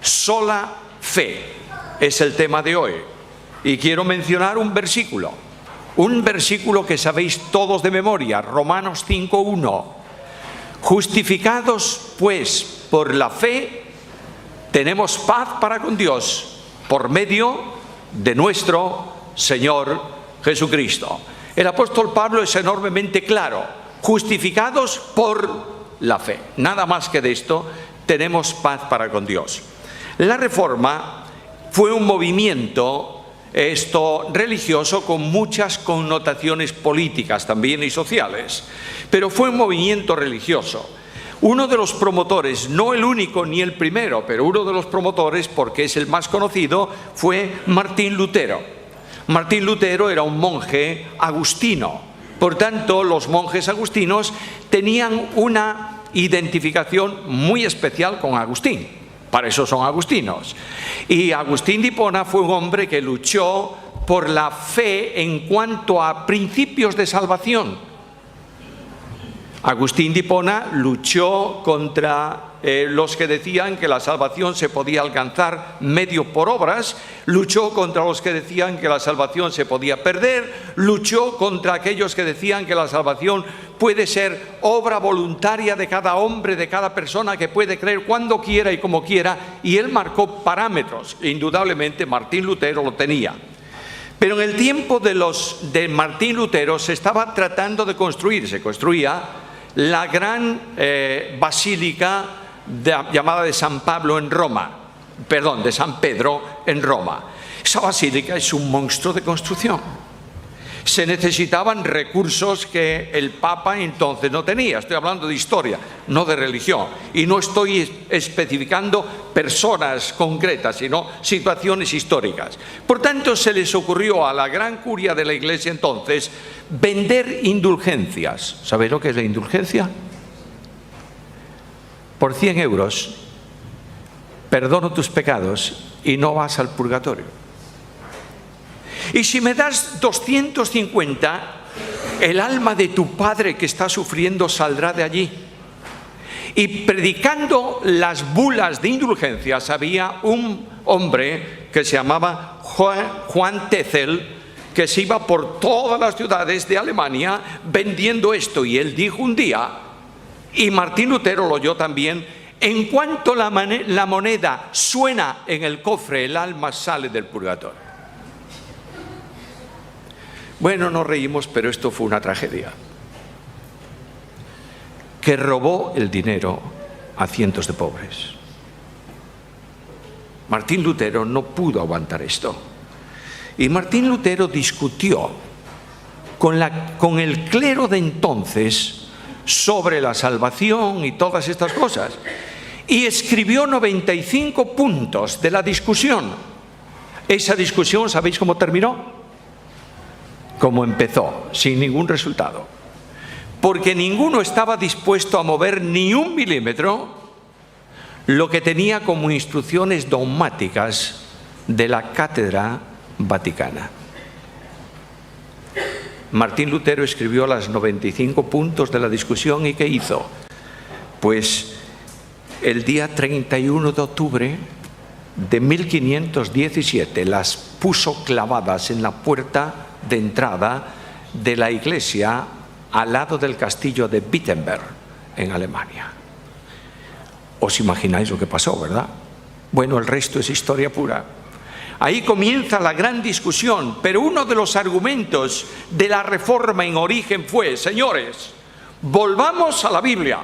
sola fe es el tema de hoy. Y quiero mencionar un versículo que sabéis todos de memoria, Romanos 5:1. Justificados pues por la fe, tenemos paz para con Dios por medio de nuestro Señor Jesucristo. El apóstol Pablo es enormemente claro: justificados por la fe. Nada más que de esto, tenemos paz para con Dios. La Reforma fue un movimiento religioso con muchas connotaciones políticas también y sociales, pero fue un movimiento religioso. Uno de los promotores, no el único ni el primero, pero uno de los promotores, porque es el más conocido, fue Martín Lutero. Martín Lutero era un monje agustino. Por tanto, los monjes agustinos tenían una identificación muy especial con Agustín. Para eso son agustinos. Y Agustín de Hipona fue un hombre que luchó por la fe en cuanto a principios de salvación. Agustín de Hipona luchó contra los que decían que la salvación se podía alcanzar medio por obras, luchó contra los que decían que la salvación se podía perder, luchó contra aquellos que decían que la salvación puede ser obra voluntaria de cada hombre, de cada persona, que puede creer cuando quiera y como quiera, y él marcó parámetros. Indudablemente Martín Lutero lo tenía. Pero en el tiempo de Martín Lutero se estaba tratando de construir, se construía la gran basílica llamada de San Pedro en Roma. Esa basílica es un monstruo de construcción. Se necesitaban recursos que el Papa entonces no tenía. Estoy hablando de historia, no de religión. Y no estoy especificando personas concretas, sino situaciones históricas. Por tanto, se les ocurrió a la gran curia de la Iglesia entonces vender indulgencias. ¿Sabéis lo que es la indulgencia? Por 100 euros perdono tus pecados y no vas al purgatorio. Y si me das 250, el alma de tu padre que está sufriendo saldrá de allí. Y predicando las bulas de indulgencias había un hombre que se llamaba Juan Tetzel, que se iba por todas las ciudades de Alemania vendiendo esto. Y él dijo un día, y Martín Lutero lo oyó también: en cuanto la moneda suena en el cofre, el alma sale del purgatorio. Bueno, nos reímos, pero esto fue una tragedia que robó el dinero a cientos de pobres. Martín Lutero no pudo aguantar esto. Y Martín Lutero discutió con el clero de entonces sobre la salvación y todas estas cosas. Y escribió 95 puntos de la discusión. Esa discusión, ¿sabéis cómo terminó? Como empezó, sin ningún resultado. Porque ninguno estaba dispuesto a mover ni un milímetro lo que tenía como instrucciones dogmáticas de la Cátedra Vaticana. Martín Lutero escribió los 95 puntos de la discusión, ¿y qué hizo? Pues el día 31 de octubre de 1517 las puso clavadas en la puerta de entrada de la iglesia al lado del castillo de Wittenberg, en Alemania. Os imagináis lo que pasó, ¿verdad? Bueno, el resto es historia pura. Ahí comienza la gran discusión, pero uno de los argumentos de la Reforma en origen fue: señores, volvamos a la Biblia.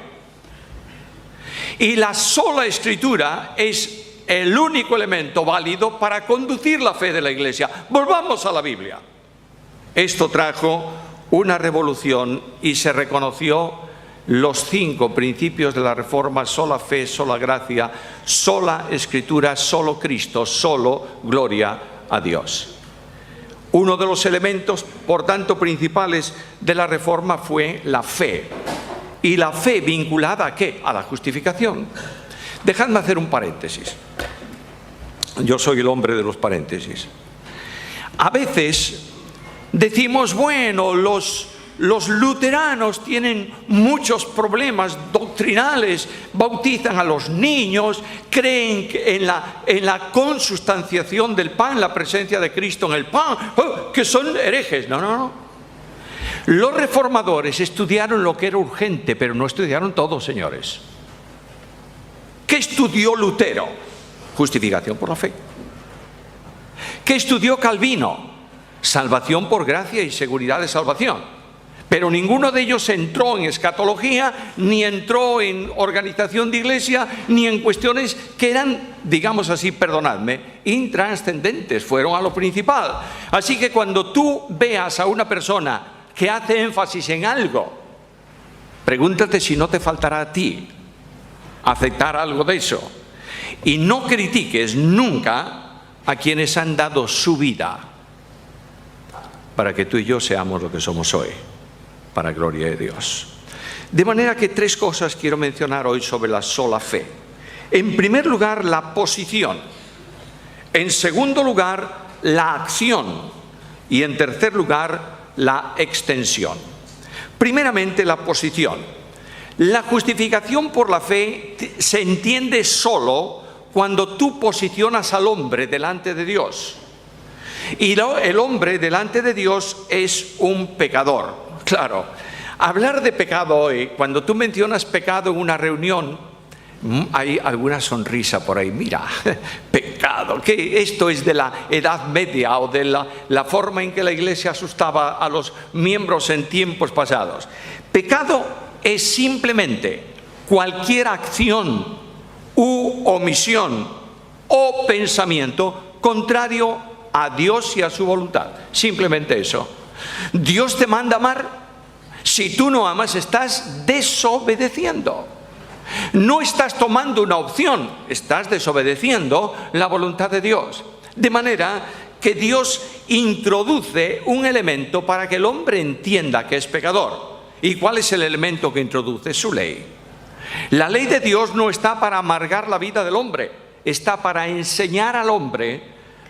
Y la sola Escritura es el único elemento válido para conducir la fe de la Iglesia. Volvamos a la Biblia. Esto trajo una revolución y se reconoció los 5 principios de la Reforma: sola fe, sola gracia, sola Escritura, solo Cristo, solo gloria a Dios. Uno de los elementos, por tanto, principales de la Reforma fue la fe. ¿Y la fe vinculada a qué? A la justificación. Dejadme hacer un paréntesis. Yo soy el hombre de los paréntesis. A veces decimos, bueno, los los luteranos tienen muchos problemas doctrinales, bautizan a los niños, creen en la consustanciación del pan, la presencia de Cristo en el pan, que son herejes. No. Los reformadores estudiaron lo que era urgente, pero no estudiaron todo, señores. ¿Qué estudió Lutero? Justificación por la fe. ¿Qué estudió Calvino? Salvación por gracia y seguridad de salvación. Pero ninguno de ellos entró en escatología, ni entró en organización de iglesia, ni en cuestiones que eran, digamos así, perdonadme, intranscendentes, fueron a lo principal. Así que cuando tú veas a una persona que hace énfasis en algo, pregúntate si no te faltará a ti aceptar algo de eso. Y no critiques nunca a quienes han dado su vida para que tú y yo seamos lo que somos hoy, para gloria de Dios. De manera que 3 cosas quiero mencionar hoy sobre la sola fe. En primer lugar, la posición. En segundo lugar, la acción. Y en tercer lugar, la extensión. Primeramente, la posición. La justificación por la fe se entiende solo cuando tú posicionas al hombre delante de Dios. Y el hombre delante de Dios es un pecador. Claro, hablar de pecado hoy, cuando tú mencionas pecado en una reunión, hay alguna sonrisa por ahí. Mira, pecado, que esto es de la Edad Media o de la forma en que la Iglesia asustaba a los miembros en tiempos pasados. Pecado es simplemente cualquier acción u omisión o pensamiento contrario a Dios y a su voluntad. Simplemente eso. Dios te manda amar. Si tú no amas, estás desobedeciendo. No estás tomando una opción, estás desobedeciendo la voluntad de Dios. De manera que Dios introduce un elemento para que el hombre entienda que es pecador. ¿Y cuál es el elemento que introduce? Su ley. La ley de Dios no está para amargar la vida del hombre, está para enseñar al hombre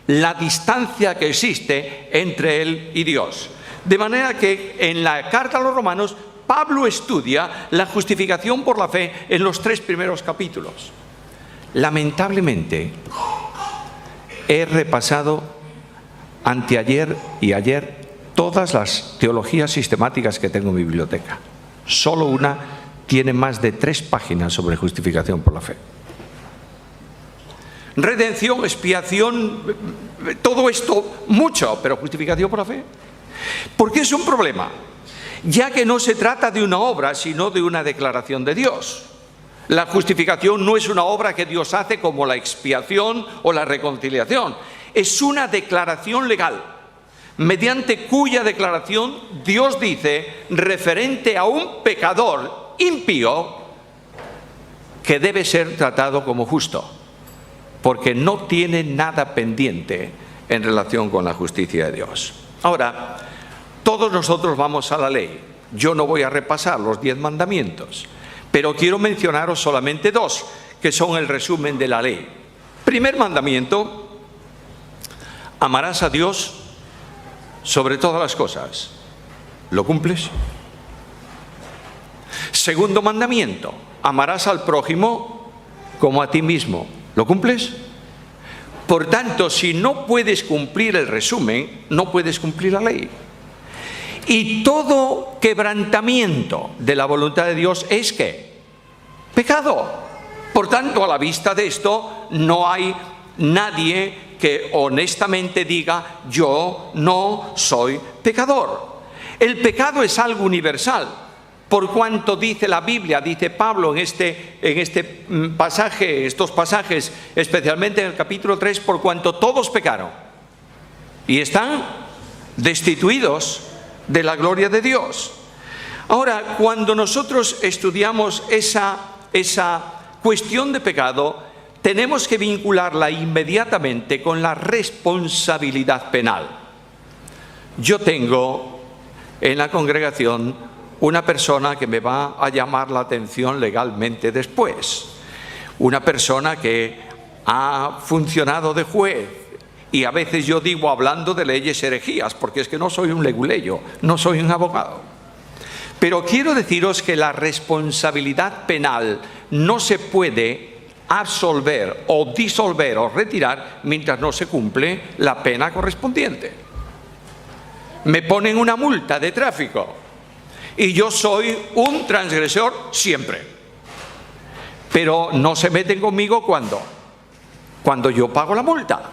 la distancia que existe entre él y Dios. De manera que en la carta a los Romanos, Pablo estudia la justificación por la fe en los 3 primeros capítulos. Lamentablemente, he repasado anteayer y ayer todas las teologías sistemáticas que tengo en mi biblioteca. Solo una tiene más de 3 páginas sobre justificación por la fe. Redención, expiación, todo esto, mucho, pero justificación por la fe. ¿Por qué es un problema? Ya que no se trata de una obra, sino de una declaración de Dios. La justificación no es una obra que Dios hace como la expiación o la reconciliación. Es una declaración legal, mediante cuya declaración Dios dice, referente a un pecador impío, que debe ser tratado como justo, porque no tiene nada pendiente en relación con la justicia de Dios. Ahora, todos nosotros vamos a la ley. Yo no voy a repasar los 10 mandamientos, pero quiero mencionaros solamente 2, que son el resumen de la ley. Primer mandamiento: amarás a Dios sobre todas las cosas. ¿Lo cumples? Segundo mandamiento: amarás al prójimo como a ti mismo. ¿Lo cumples? Por tanto, si no puedes cumplir el resumen, no puedes cumplir la ley. Y todo quebrantamiento de la voluntad de Dios es ¿qué? Pecado. Por tanto, a la vista de esto, no hay nadie que honestamente diga, yo no soy pecador. El pecado es algo universal. Por cuanto dice la Biblia, dice Pablo en este pasaje, estos pasajes, especialmente en el capítulo 3, por cuanto todos pecaron y están destituidos de la gloria de Dios. Ahora, cuando nosotros estudiamos esa cuestión de pecado, tenemos que vincularla inmediatamente con la responsabilidad penal. Yo tengo en la congregación una persona que me va a llamar la atención legalmente después. Una persona que ha funcionado de juez. Y a veces yo digo, hablando de leyes herejías, porque es que no soy un leguleyo, no soy un abogado. Pero quiero deciros que la responsabilidad penal no se puede absolver o disolver o retirar mientras no se cumple la pena correspondiente. Me ponen una multa de tráfico y yo soy un transgresor siempre. Pero no se meten conmigo cuando yo pago la multa.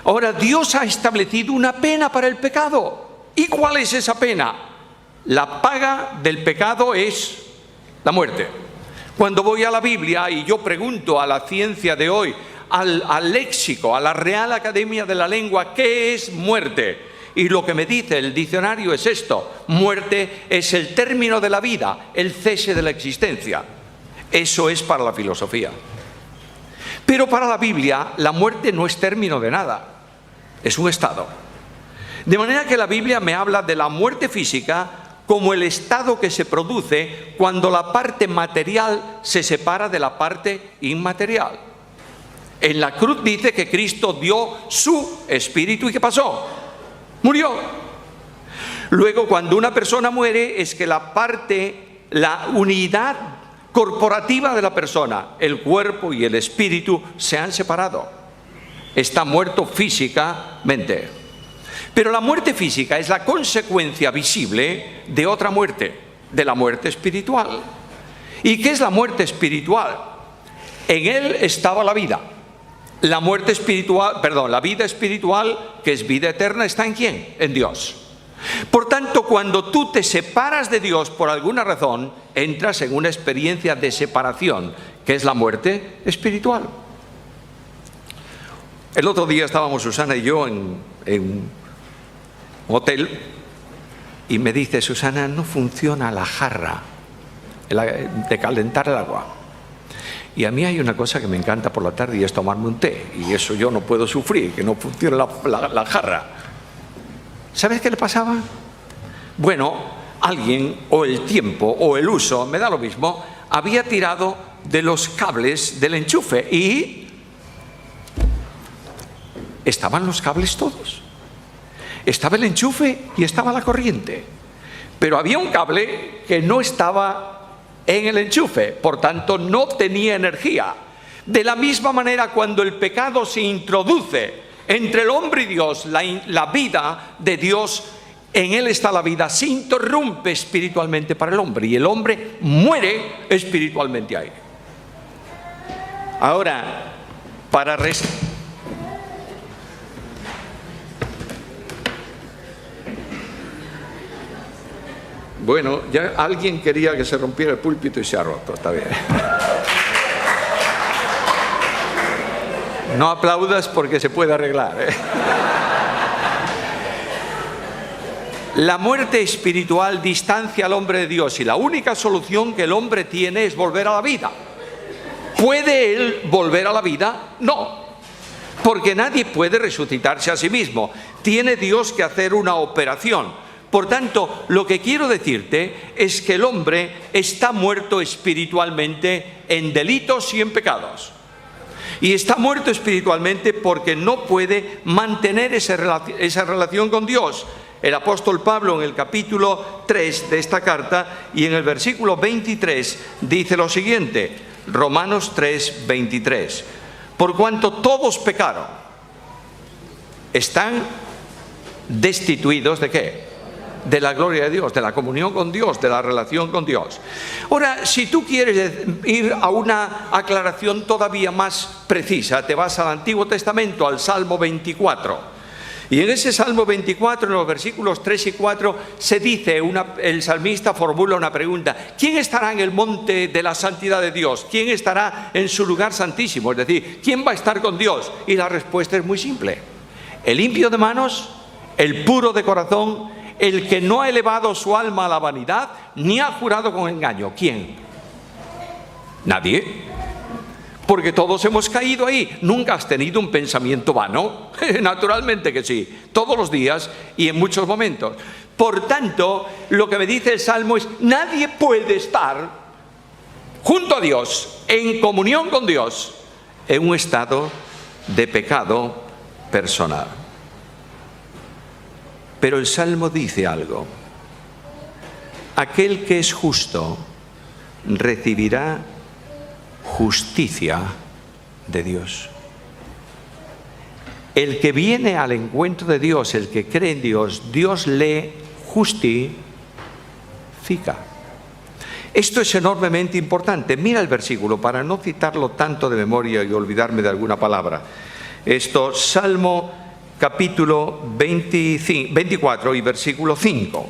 Ahora, Dios ha establecido una pena para el pecado. ¿Y cuál es esa pena? La paga del pecado es la muerte. Cuando voy a la Biblia y yo pregunto a la ciencia de hoy, al léxico, a la Real Academia de la Lengua, ¿qué es muerte? Y lo que me dice el diccionario es esto: muerte es el término de la vida, el cese de la existencia. Eso es para la filosofía. Pero para la Biblia, la muerte no es término de nada, es un estado. De manera que la Biblia me habla de la muerte física como el estado que se produce cuando la parte material se separa de la parte inmaterial. En la cruz dice que Cristo dio su espíritu y ¿qué pasó? Murió. Luego, cuando una persona muere, es que la unidad corporativa de la persona, el cuerpo y el espíritu, se han separado. Está muerto físicamente. Pero la muerte física es la consecuencia visible de otra muerte, de la muerte espiritual. ¿Y qué es la muerte espiritual? En él estaba la vida. La vida espiritual, que es vida eterna, ¿está en quién? En Dios. Por tanto, cuando tú te separas de Dios por alguna razón, entras en una experiencia de separación, que es la muerte espiritual. El otro día estábamos Susana y yo en un hotel y me dice Susana, no funciona la jarra de calentar el agua. Y a mí hay una cosa que me encanta por la tarde y es tomarme un té, y eso yo no puedo sufrir, que no funcione la jarra. ¿Sabes qué le pasaba? Bueno, alguien, o el tiempo, o el uso, me da lo mismo, había tirado de los cables del enchufe y estaban los cables todos. Estaba el enchufe y estaba la corriente. Pero había un cable que no estaba en el enchufe, por tanto no tenía energía. De la misma manera, cuando el pecado se introduce entre el hombre y Dios, la vida de Dios, en él está la vida, se interrumpe espiritualmente para el hombre y el hombre muere espiritualmente ahí. Ahora, bueno, ya alguien quería que se rompiera el púlpito y se ha roto, está bien. No aplaudas porque se puede arreglar, ¿eh? La muerte espiritual distancia al hombre de Dios y la única solución que el hombre tiene es volver a la vida. ¿Puede él volver a la vida? No, porque nadie puede resucitarse a sí mismo. Tiene Dios que hacer una operación. Por tanto, lo que quiero decirte es que el hombre está muerto espiritualmente en delitos y en pecados. Y está muerto espiritualmente porque no puede mantener esa relación con Dios. El apóstol Pablo en el capítulo 3 de esta carta y en el versículo 23 dice lo siguiente, Romanos 3, 23. Por cuanto todos pecaron, están destituidos ¿de qué? De la gloria de Dios, de la comunión con Dios, de la relación con Dios. Ahora, si tú quieres ir a una aclaración todavía más precisa, te vas al Antiguo Testamento, al Salmo 24. Y en ese Salmo 24, en los versículos 3 y 4, se dice, el salmista formula una pregunta: ¿quién estará en el monte de la santidad de Dios? ¿Quién estará en su lugar santísimo? Es decir, ¿quién va a estar con Dios? Y la respuesta es muy simple: el limpio de manos, el puro de corazón, el que no ha elevado su alma a la vanidad, ni ha jurado con engaño. ¿Quién? Nadie. Porque todos hemos caído ahí. ¿Nunca has tenido un pensamiento vano? Naturalmente que sí, todos los días y en muchos momentos. Por tanto, lo que me dice el Salmo es: nadie puede estar junto a Dios, en comunión con Dios, en un estado de pecado personal. Pero el Salmo dice algo. aquel que es justo recibirá justicia de Dios. El que viene al encuentro de Dios, el que cree en Dios, Dios le justifica. Esto es enormemente importante. Mira el versículo para no citarlo tanto de memoria y olvidarme de alguna palabra. Esto, Salmo capítulo 24 y versículo 5.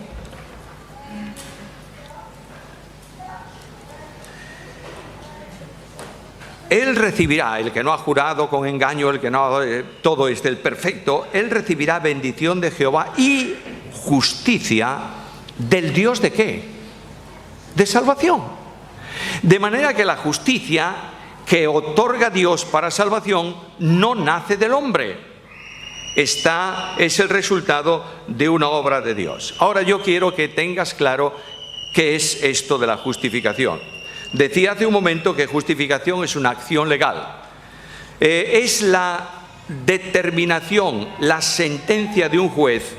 Él recibirá, el que no ha jurado con engaño, el que no, todo es del perfecto, él recibirá bendición de Jehová y justicia del Dios ¿de qué? De salvación. De manera que la justicia que otorga Dios para salvación no nace del hombre. Es el resultado de una obra de Dios. Ahora yo quiero que tengas claro qué es esto de la justificación. Decía hace un momento que justificación es una acción legal. Es la determinación, la sentencia de un juez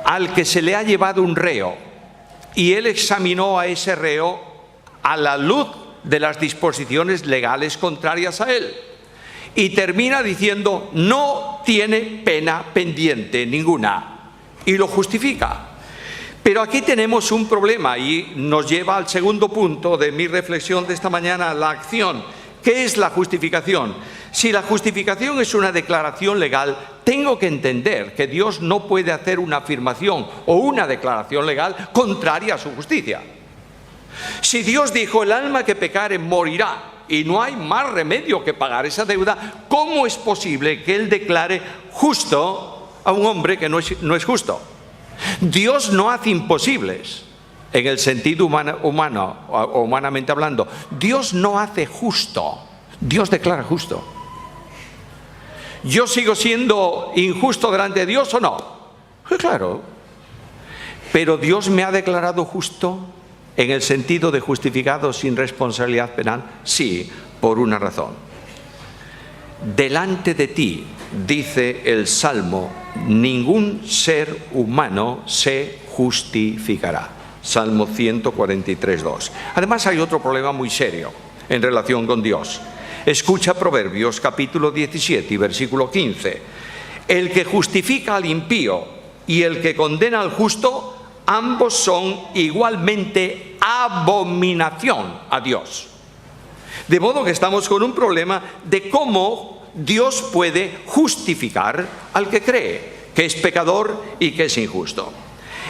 al que se le ha llevado un reo y él examinó a ese reo a la luz de las disposiciones legales contrarias a él y termina diciendo no tiene pena pendiente ninguna y lo justifica. Pero aquí tenemos un problema y nos lleva al segundo punto de mi reflexión de esta mañana, la acción. ¿Qué es la justificación? Si la justificación es una declaración legal, tengo que entender que Dios no puede hacer una afirmación o una declaración legal contraria a su justicia. Si Dios dijo, el alma que pecare morirá, y no hay más remedio que pagar esa deuda, ¿cómo es posible que Él declare justo a un hombre que no es justo? Dios no hace imposibles en el sentido humanamente hablando. Dios no hace justo, Dios declara justo. ¿Yo sigo siendo injusto delante de Dios o no? Pues claro. Pero Dios me ha declarado justo en el sentido de justificado sin responsabilidad penal. Sí, por una razón. Delante de ti, dice el Salmo, ningún ser humano se justificará. Salmo 143:2. Además hay otro problema muy serio en relación con Dios. Escucha Proverbios capítulo 17 y versículo 15. El que justifica al impío y el que condena al justo, ambos son igualmente abominación a Dios. De modo que estamos con un problema de cómo Dios puede justificar al que cree que es pecador y que es injusto.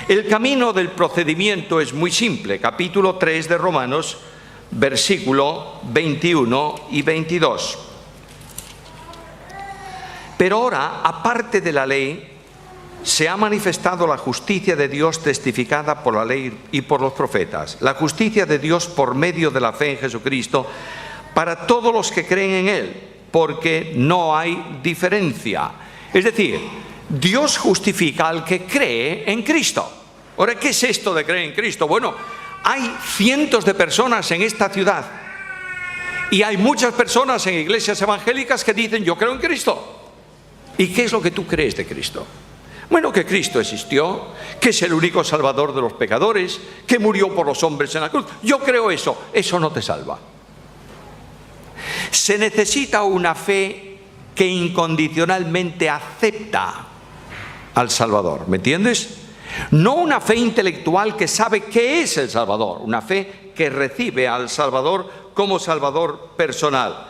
El camino del procedimiento es muy simple. Capítulo 3 de Romanos, versículo 21 y 22. Pero ahora, aparte de la ley, se ha manifestado la justicia de Dios testificada por la ley y por los profetas. La justicia de Dios por medio de la fe en Jesucristo para todos los que creen en Él, porque no hay diferencia. Es decir, Dios justifica al que cree en Cristo. Ahora, ¿qué es esto de creer en Cristo? Bueno, hay cientos de personas en esta ciudad y hay muchas personas en iglesias evangélicas que dicen, yo creo en Cristo. ¿Y qué es lo que tú crees de Cristo? Bueno, que Cristo existió, que es el único salvador de los pecadores, que murió por los hombres en la cruz. Yo creo eso. Eso no te salva. Se necesita una fe que incondicionalmente acepta al Salvador. ¿Me entiendes? No una fe intelectual que sabe qué es el Salvador. Una fe que recibe al Salvador como Salvador personal.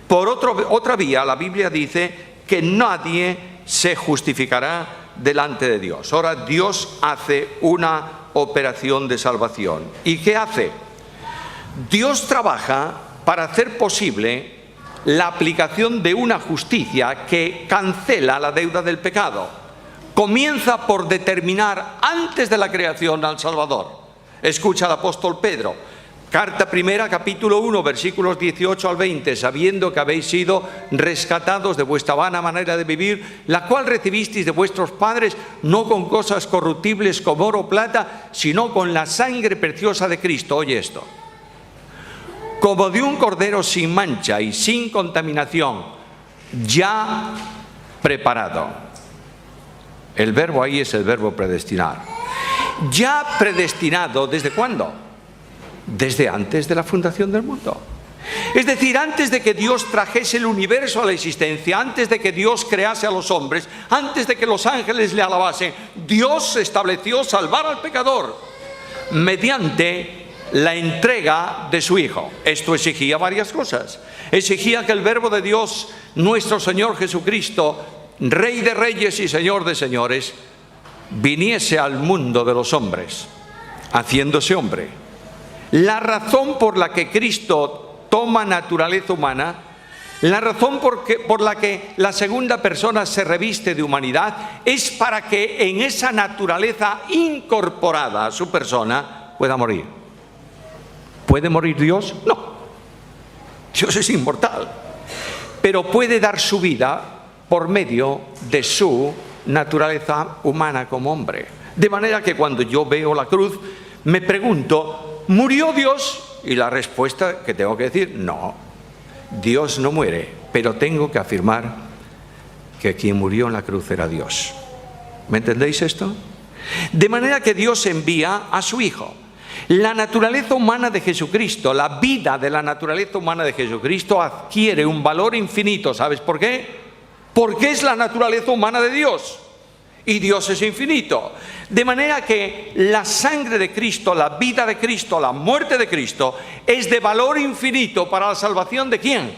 Por otra vía, la Biblia dice que nadie se justificará delante de Dios. Ahora Dios hace una operación de salvación. ¿Y qué hace? Dios trabaja para hacer posible la aplicación de una justicia que cancela la deuda del pecado. Comienza por determinar antes de la creación al Salvador. Escucha al apóstol Pedro. Carta primera, capítulo 1, versículos 18 al 20, sabiendo que habéis sido rescatados de vuestra vana manera de vivir, la cual recibisteis de vuestros padres, no con cosas corruptibles como oro o plata, sino con la sangre preciosa de Cristo. Oye esto. Como de un cordero sin mancha y sin contaminación, ya preparado. El verbo ahí es el verbo predestinar. ya predestinado, ¿desde cuándo? Desde antes de la fundación del mundo. Es decir, antes de que Dios trajese el universo a la existencia, antes de que Dios crease a los hombres, antes de que los ángeles le alabasen, Dios estableció salvar al pecador mediante la entrega de su Hijo. Esto exigía varias cosas. Exigía que el Verbo de Dios, nuestro Señor Jesucristo, Rey de reyes y Señor de señores, viniese al mundo de los hombres, haciéndose hombre. La razón por la que Cristo toma naturaleza humana, la razón por la que la segunda persona se reviste de humanidad, es para que en esa naturaleza incorporada a su persona pueda morir. ¿Puede morir Dios? No. Dios es inmortal. Pero puede dar su vida por medio de su naturaleza humana como hombre. De manera que cuando yo veo la cruz, me pregunto, ¿murió Dios? Y la respuesta que tengo que decir, no, Dios no muere, pero tengo que afirmar que quien murió en la cruz era Dios. ¿Me entendéis esto? De manera que Dios envía a su Hijo. La naturaleza humana de Jesucristo, la vida de la naturaleza humana de Jesucristo adquiere un valor infinito. ¿Sabes por qué? Porque es la naturaleza humana de Dios. Y Dios es infinito. De manera que la sangre de Cristo, la vida de Cristo, la muerte de Cristo es de valor infinito para la salvación ¿de quién?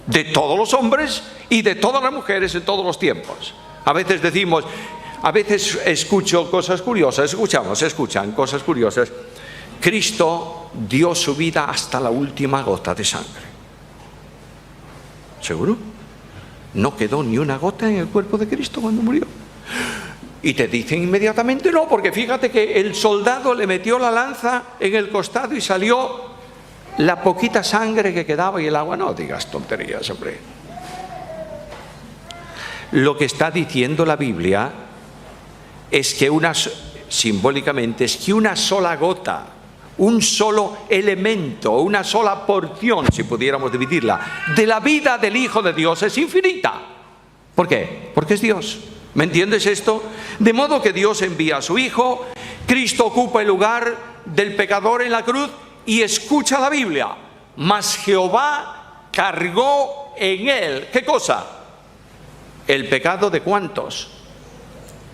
De todos los hombres y de todas las mujeres en todos los tiempos. A veces decimos, a veces escucho cosas curiosas, escuchan cosas curiosas. Cristo dio su vida hasta la última gota de sangre. ¿Seguro? No quedó ni una gota en el cuerpo de Cristo cuando murió. Y te dicen inmediatamente no, porque fíjate que el soldado le metió la lanza en el costado y salió la poquita sangre que quedaba y el agua. No digas tonterías, hombre. Lo que está diciendo la Biblia es que simbólicamente es que una sola gota, un solo elemento, una sola porción, si pudiéramos dividirla, de la vida del Hijo de Dios es infinita. ¿Por qué? Porque es Dios. ¿Me entiendes esto? De modo que Dios envía a su Hijo, Cristo ocupa el lugar del pecador en la cruz y escucha la Biblia. Mas Jehová cargó en él, ¿qué cosa? El pecado de ¿cuántos?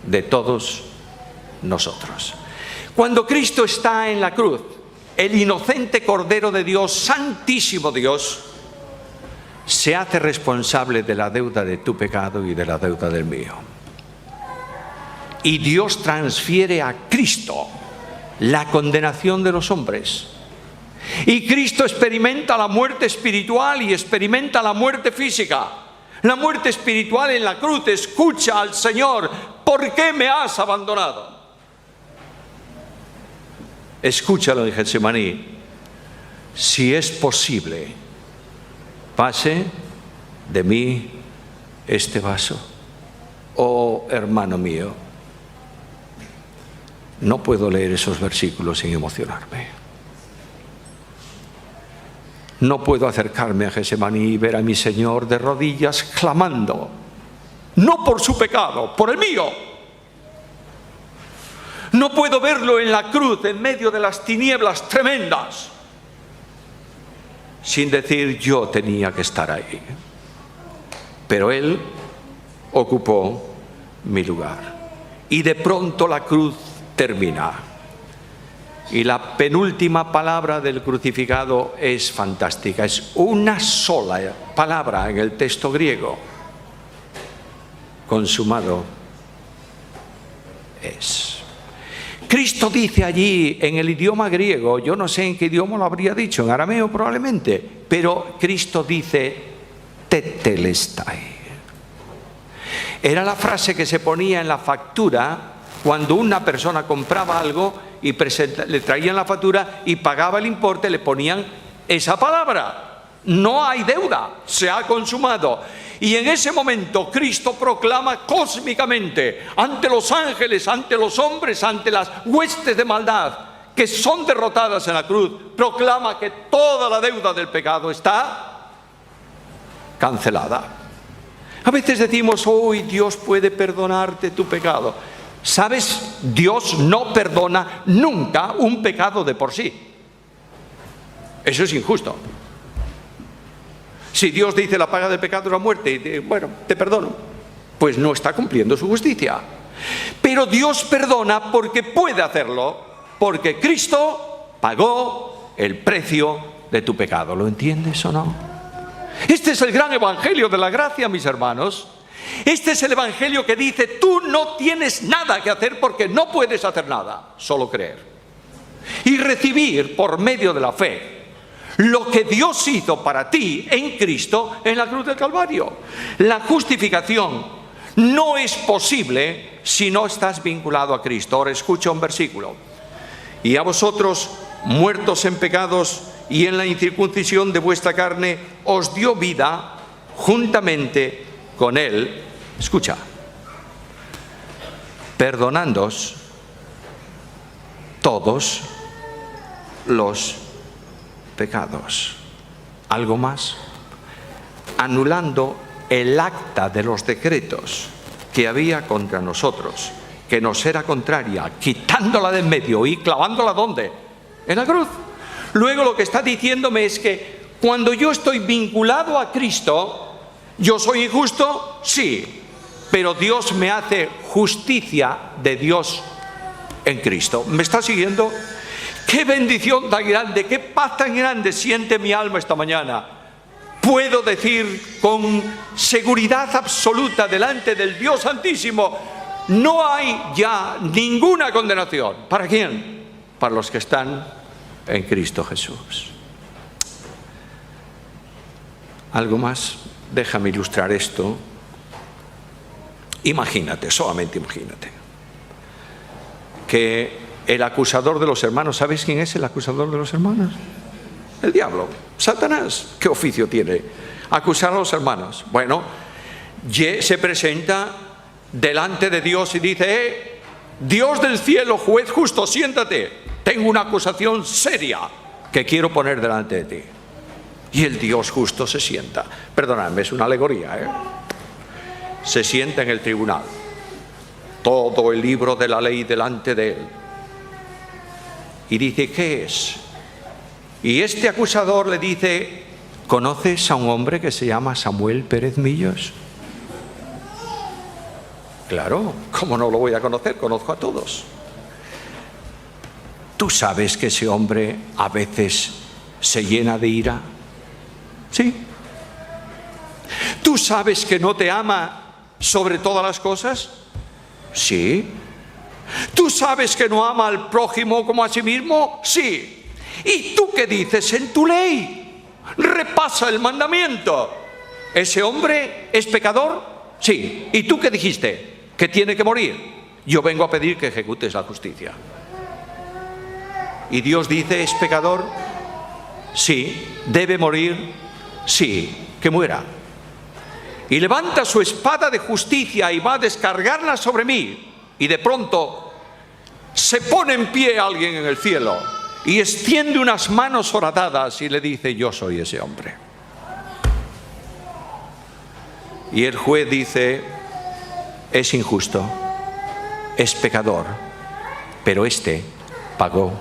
De todos nosotros. Cuando Cristo está en la cruz, el inocente Cordero de Dios, Santísimo Dios, se hace responsable de la deuda de tu pecado y de la deuda del mío. Y Dios transfiere a Cristo la condenación de los hombres. Y Cristo experimenta la muerte espiritual y experimenta la muerte física. La muerte espiritual en la cruz escucha al Señor: ¿por qué me has abandonado? Escúchalo en Getsemaní: si es posible, pase de mí este vaso. Oh, hermano mío, no puedo leer esos versículos sin emocionarme. No puedo acercarme a Getsemaní y ver a mi Señor de rodillas clamando, no por su pecado, por el mío. No puedo verlo en la cruz, en medio de las tinieblas tremendas, sin decir yo tenía que estar ahí. Pero Él ocupó mi lugar. Y de pronto la cruz termina. Y la penúltima palabra del crucificado es fantástica. Es una sola palabra en el texto griego: consumado es. Cristo dice allí en el idioma griego, yo no sé en qué idioma lo habría dicho, en arameo probablemente, pero Cristo dice tetelestai. Era la frase que se ponía en la factura cuando una persona compraba algo y le traían la factura y pagaba el importe, le ponían esa palabra: no hay deuda, se ha consumado. Y en ese momento Cristo proclama cósmicamente ante los ángeles, ante los hombres, ante las huestes de maldad que son derrotadas en la cruz, proclama que toda la deuda del pecado está cancelada. A veces decimos, hoy Dios puede perdonarte tu pecado. ¿Sabes? Dios no perdona nunca un pecado de por sí. Eso es injusto. Si Dios dice la paga del pecado es la muerte, y bueno, te perdono, pues no está cumpliendo su justicia. Pero Dios perdona porque puede hacerlo, porque Cristo pagó el precio de tu pecado. ¿Lo entiendes o no? Este es el gran evangelio de la gracia, mis hermanos. Este es el evangelio que dice: tú no tienes nada que hacer porque no puedes hacer nada, solo creer y recibir por medio de la fe lo que Dios hizo para ti en Cristo en la cruz del Calvario. La justificación no es posible si no estás vinculado a Cristo. Ahora escucha un versículo: y a vosotros, muertos en pecados y en la incircuncisión de vuestra carne, os dio vida juntamente con Él, escucha, perdonándoos todos los pecados. ¿Algo más? Anulando el acta de los decretos que había contra nosotros, que nos era contraria, quitándola de en medio y clavándola ¿dónde? En la cruz. Luego lo que está diciéndome es que cuando yo estoy vinculado a Cristo, ¿yo soy injusto? Sí, pero Dios me hace justicia de Dios en Cristo. ¿Me está siguiendo? ¡Qué bendición tan grande! ¡Qué paz tan grande siente mi alma esta mañana! Puedo decir con seguridad absoluta delante del Dios Santísimo: no hay ya ninguna condenación. ¿Para quién? Para los que están en Cristo Jesús. ¿Algo más? Déjame ilustrar esto. Imagínate, solamente imagínate, que el acusador de los hermanos, ¿sabes quién es el acusador de los hermanos? El diablo, Satanás. ¿Qué oficio tiene? Acusar a los hermanos. Bueno, se presenta delante de Dios y dice: Dios del cielo, juez justo, siéntate. Tengo una acusación seria que quiero poner delante de ti. Y el Dios justo se sienta. Perdonadme, es una alegoría, Se sienta en el tribunal. Todo el libro de la ley delante de él. Y dice: ¿qué es? Y este acusador le dice: ¿conoces a un hombre que se llama Samuel Pérez Millos? Claro, ¿cómo no lo voy a conocer? Conozco a todos. ¿Tú sabes que ese hombre a veces se llena de ira? Sí. ¿Tú sabes que no te ama sobre todas las cosas? Sí. ¿Tú sabes que no ama al prójimo como a sí mismo? Sí. ¿Y tú qué dices en tu ley? Repasa el mandamiento. ¿Ese hombre es pecador? Sí. ¿Y tú qué dijiste? ¿Que tiene que morir? Yo vengo a pedir que ejecutes la justicia. ¿Y Dios dice: es pecador? Sí. ¿Debe morir? Sí. Que muera. Y levanta su espada de justicia y va a descargarla sobre mí. Y de pronto se pone en pie alguien en el cielo y extiende unas manos horadadas y le dice: yo soy ese hombre. Y el juez dice: es injusto, es pecador, pero este pagó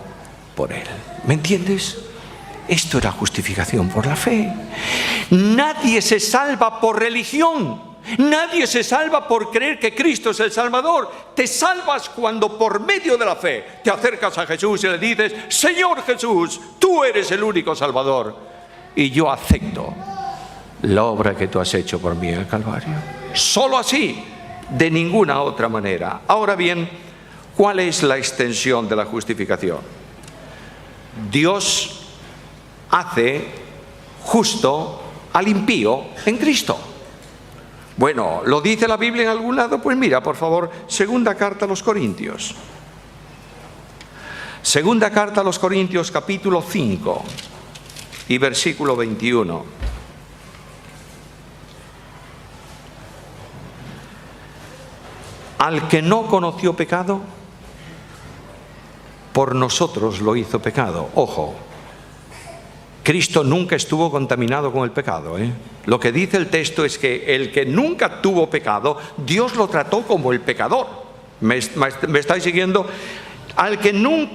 por él. ¿Me entiendes? Esto era justificación por la fe. Nadie se salva por religión. Nadie se salva por creer que Cristo es el Salvador. Te salvas cuando por medio de la fe te acercas a Jesús y le dices: Señor Jesús, tú eres el único Salvador y yo acepto la obra que tú has hecho por mí en el Calvario. Solo así, de ninguna otra manera. Ahora bien, ¿cuál es la extensión de la justificación? Dios hace justo al impío en Cristo. Bueno, ¿lo dice la Biblia en algún lado? Pues mira, por favor, segunda carta a los Corintios. Segunda carta a los Corintios, capítulo 5 y versículo 21. Al que no conoció pecado, por nosotros lo hizo pecado. Ojo, Cristo nunca estuvo contaminado con el pecado, Lo que dice el texto es que el que nunca tuvo pecado, Dios lo trató como el pecador. ¿Me estáis siguiendo? Al que no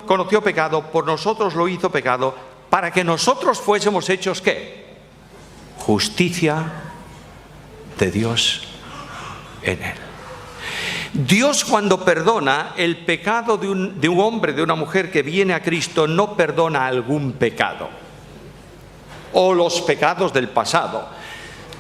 conoció pecado, por nosotros lo hizo pecado, para que nosotros fuésemos hechos, ¿qué? Justicia de Dios en él. Dios, cuando perdona el pecado de un hombre, de una mujer que viene a Cristo, no perdona algún pecado o los pecados del pasado.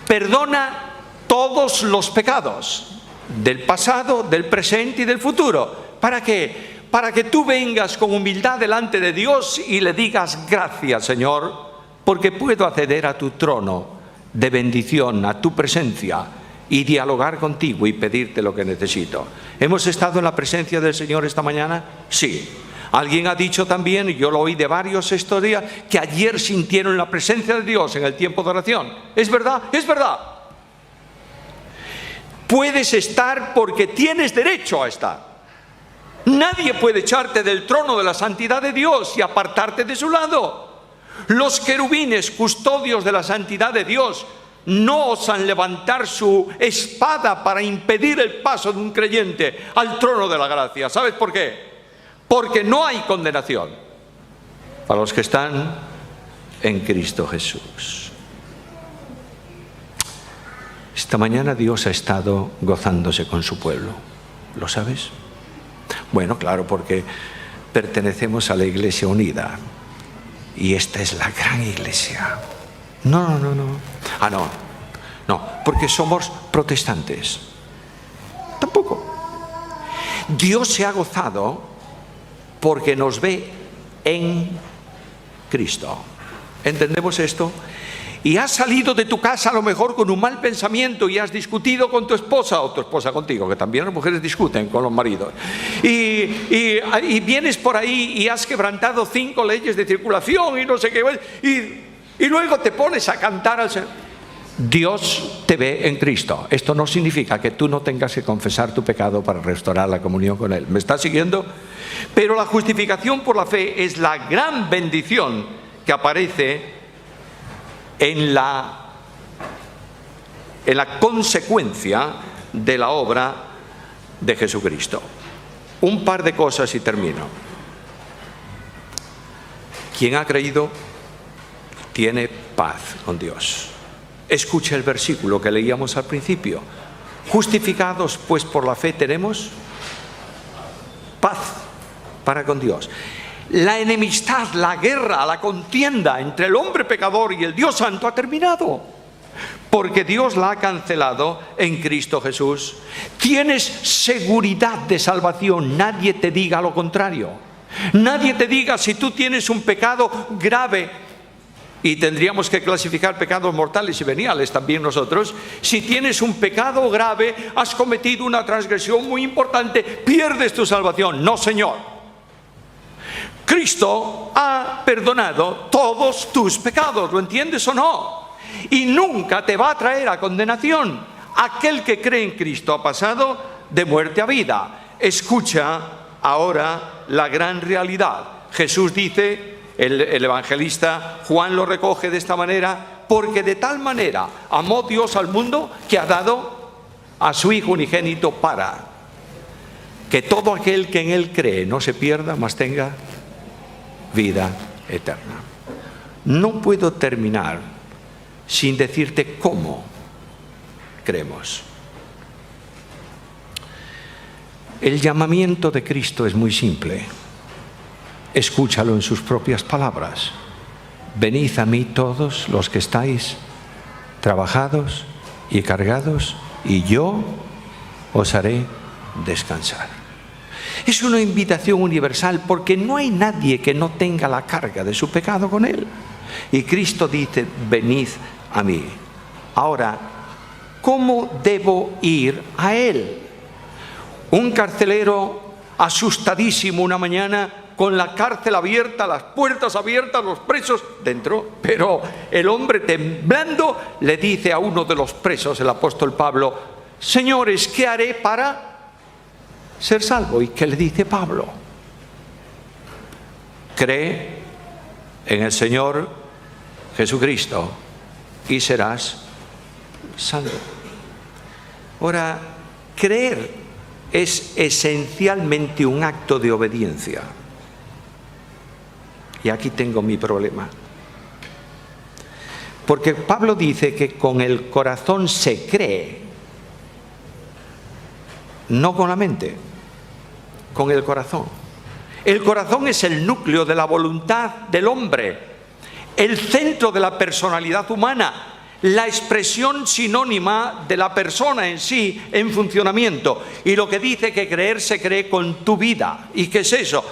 Perdona todos los pecados del pasado, del presente y del futuro. ¿Para qué? Para que tú vengas con humildad delante de Dios y le digas: gracias, Señor, porque puedo acceder a tu trono de bendición, a tu presencia, y dialogar contigo y pedirte lo que necesito. ¿Hemos estado en la presencia del Señor esta mañana? Sí. Alguien ha dicho también, y yo lo oí de varios estos días, que ayer sintieron la presencia de Dios en el tiempo de oración. ¿Es verdad? Es verdad. Puedes estar porque tienes derecho a estar. Nadie puede echarte del trono de la santidad de Dios y apartarte de su lado. Los querubines, custodios de la santidad de Dios, no osan levantar su espada para impedir el paso de un creyente al trono de la gracia. ¿Sabes por qué? Porque no hay condenación para los que están en Cristo Jesús. Esta mañana Dios ha estado gozándose con su pueblo. ¿Lo sabes? Bueno, claro, porque pertenecemos a la Iglesia Unida. Y esta es la gran iglesia. No. No, porque somos protestantes. Tampoco. Dios se ha gozado porque nos ve en Cristo. ¿Entendemos esto? Y has salido de tu casa a lo mejor con un mal pensamiento y has discutido con tu esposa o tu esposa contigo, que también las mujeres discuten con los maridos. Y vienes por ahí y has quebrantado 5 leyes de circulación y no sé qué. Y luego te pones a cantar al Señor. Dios te ve en Cristo. Esto no significa que tú no tengas que confesar tu pecado para restaurar la comunión con Él. ¿Me estás siguiendo? Pero la justificación por la fe es la gran bendición que aparece en la consecuencia de la obra de Jesucristo. Un par de cosas y termino. Quien ha creído tiene paz con Dios. Escucha el versículo que leíamos al principio. Justificados pues por la fe tenemos paz para con Dios. La enemistad, la guerra, la contienda entre el hombre pecador y el Dios Santo ha terminado, porque Dios la ha cancelado en Cristo Jesús. Tienes seguridad de salvación. Nadie te diga lo contrario. Nadie te diga si tú tienes un pecado grave. Y tendríamos que clasificar pecados mortales y veniales también nosotros. Si tienes un pecado grave, has cometido una transgresión muy importante, pierdes tu salvación. No, Señor. Cristo ha perdonado todos tus pecados. ¿Lo entiendes o no? Y nunca te va a traer a condenación. Aquel que cree en Cristo ha pasado de muerte a vida. Escucha ahora la gran realidad. Jesús dice... El evangelista Juan lo recoge de esta manera: porque de tal manera amó Dios al mundo que ha dado a su Hijo unigénito para que todo aquel que en Él cree no se pierda, mas tenga vida eterna. No puedo terminar sin decirte cómo creemos. El llamamiento de Cristo es muy simple. Escúchalo en sus propias palabras. Venid a mí todos los que estáis trabajados y cargados, y yo os haré descansar. Es una invitación universal, porque no hay nadie que no tenga la carga de su pecado con él. Y Cristo dice: venid a mí. Ahora, ¿cómo debo ir a él? Un carcelero asustadísimo una mañana, con la cárcel abierta, las puertas abiertas, los presos dentro, pero el hombre temblando le dice a uno de los presos, el apóstol Pablo: señores, ¿qué haré para ser salvo? ¿Y qué le dice Pablo? Cree en el Señor Jesucristo y serás salvo. Ahora, creer es esencialmente un acto de obediencia. Y aquí tengo mi problema. Porque Pablo dice que con el corazón se cree, no con la mente, con el corazón. El corazón es el núcleo de la voluntad del hombre, el centro de la personalidad humana, la expresión sinónima de la persona en sí en funcionamiento. Y lo que dice que creer se cree con tu vida. ¿Y qué es eso?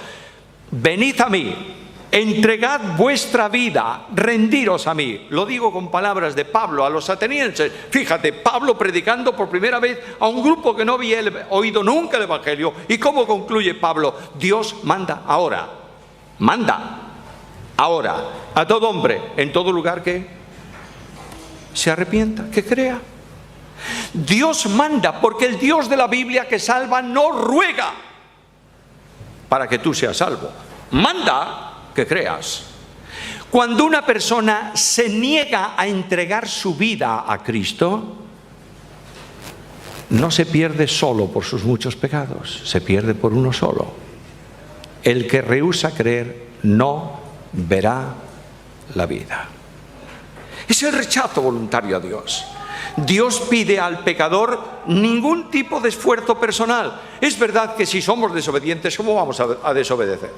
Venid a mí, entregad vuestra vida, rendiros a mí. Lo digo con palabras de Pablo a los atenienses. Fíjate, Pablo predicando por primera vez a un grupo que no había oído nunca el Evangelio. ¿Y cómo concluye Pablo? Dios manda ahora. Manda ahora a todo hombre, en todo lugar que se arrepienta, que crea. Dios manda, porque el Dios de la Biblia que salva no ruega para que tú seas salvo. Manda que creas. Cuando una persona se niega a entregar su vida a Cristo, no se pierde solo por sus muchos pecados, se pierde por uno solo. El que rehúsa creer no verá la vida. Es el rechazo voluntario a Dios. Dios pide al pecador ningún tipo de esfuerzo personal. Es verdad que si somos desobedientes, ¿cómo vamos a desobedecer?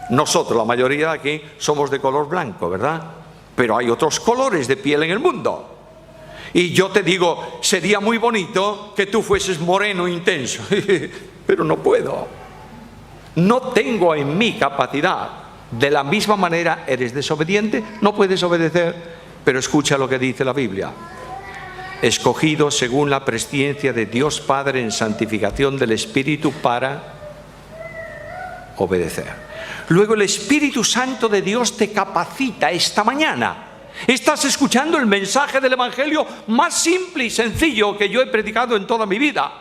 Nosotros, la mayoría de aquí, somos de color blanco, ¿verdad? Pero hay otros colores de piel en el mundo. Y yo te digo, sería muy bonito que tú fueses moreno intenso, pero no puedo. No tengo en mí capacidad. De la misma manera, eres desobediente, no puedes obedecer, pero escucha lo que dice la Biblia. Escogido según la presciencia de Dios Padre en santificación del Espíritu para obedecer. Luego el Espíritu Santo de Dios te capacita esta mañana. Estás escuchando el mensaje del Evangelio más simple y sencillo que yo he predicado en toda mi vida.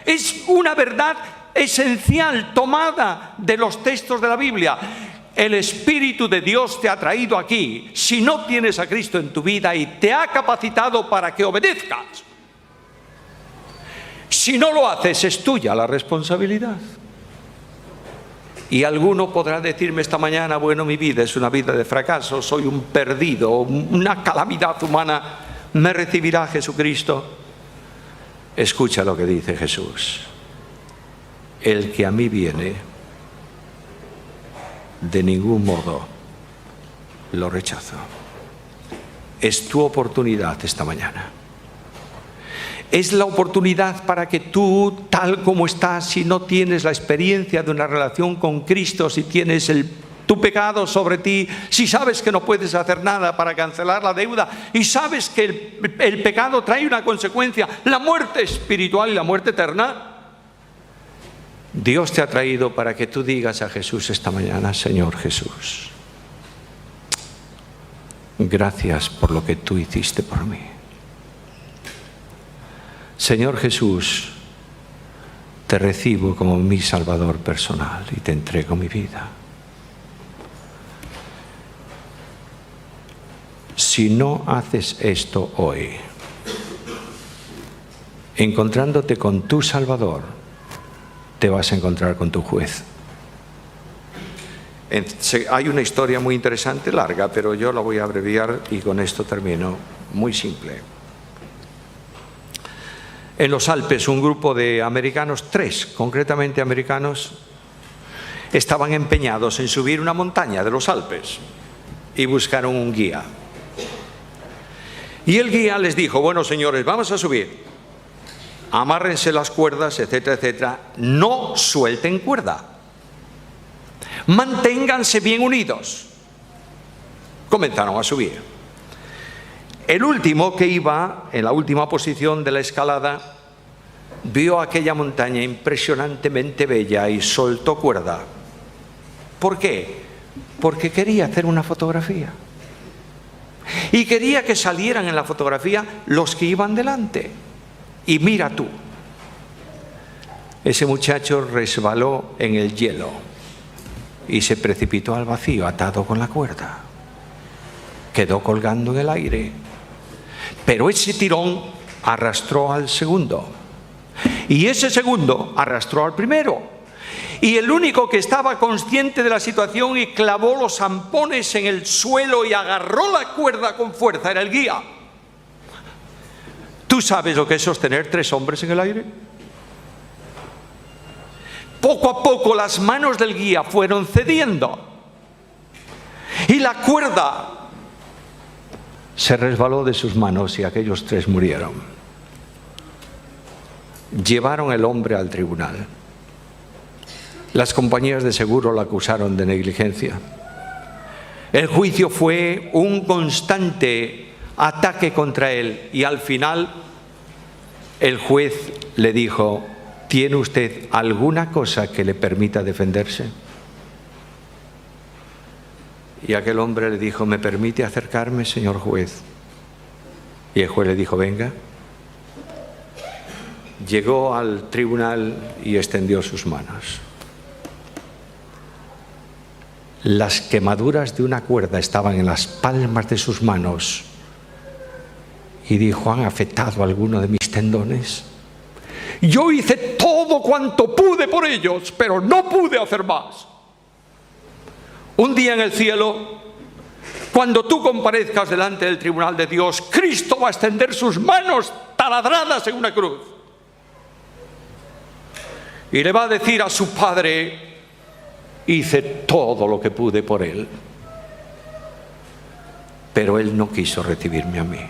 Es una verdad esencial tomada de los textos de la Biblia. El Espíritu de Dios te ha traído aquí, si no tienes a Cristo en tu vida, y te ha capacitado para que obedezcas. Si no lo haces, es tuya la responsabilidad. Y alguno podrá decirme esta mañana, bueno, mi vida es una vida de fracaso, soy un perdido, una calamidad humana, ¿me recibirá Jesucristo? Escucha lo que dice Jesús. El que a mí viene, de ningún modo lo rechazo. Es tu oportunidad esta mañana. Es la oportunidad para que tú, tal como estás, si no tienes la experiencia de una relación con Cristo, si tienes tu pecado sobre ti, si sabes que no puedes hacer nada para cancelar la deuda y sabes que el pecado trae una consecuencia, la muerte espiritual y la muerte eterna, Dios te ha traído para que tú digas a Jesús esta mañana, Señor Jesús, gracias por lo que tú hiciste por mí. Señor Jesús, te recibo como mi Salvador personal y te entrego mi vida. Si no haces esto hoy, encontrándote con tu Salvador, te vas a encontrar con tu juez. Hay una historia muy interesante, larga, pero yo la voy a abreviar y con esto termino. Muy simple. En los Alpes, un grupo de americanos, 3 concretamente americanos, estaban empeñados en subir una montaña de los Alpes y buscaron un guía. Y el guía les dijo, bueno, señores, vamos a subir. Amárrense las cuerdas, etcétera, etcétera. No suelten cuerda. Manténganse bien unidos. Comenzaron a subir. El último, que iba en la última posición de la escalada, vio aquella montaña impresionantemente bella y soltó cuerda. ¿Por qué? Porque quería hacer una fotografía. Y quería que salieran en la fotografía los que iban delante. Y mira tú, ese muchacho resbaló en el hielo y se precipitó al vacío atado con la cuerda. Quedó colgando en el aire. Pero ese tirón arrastró al segundo. Y ese segundo arrastró al primero. Y el único que estaba consciente de la situación y clavó los zampones en el suelo y agarró la cuerda con fuerza era el guía. ¿Tú sabes lo que es sostener 3 hombres en el aire? Poco a poco las manos del guía fueron cediendo y la cuerda se resbaló de sus manos y aquellos 3 murieron. Llevaron el hombre al tribunal. Las compañías de seguro lo acusaron de negligencia. El juicio fue un constante ataque contra él y al final el juez le dijo: ¿tiene usted alguna cosa que le permita defenderse? Y aquel hombre le dijo: ¿me permite acercarme, señor juez? Y el juez le dijo: venga. Llegó al tribunal y extendió sus manos. Las quemaduras de una cuerda estaban en las palmas de sus manos y dijo: ¿han afectado alguno de mis tendones? Yo hice todo cuanto pude por ellos, pero no pude hacer más. Un día en el cielo, cuando tú comparezcas delante del tribunal de Dios, Cristo va a extender sus manos taladradas en una cruz y le va a decir a su Padre: hice todo lo que pude por él, pero él no quiso recibirme a mí.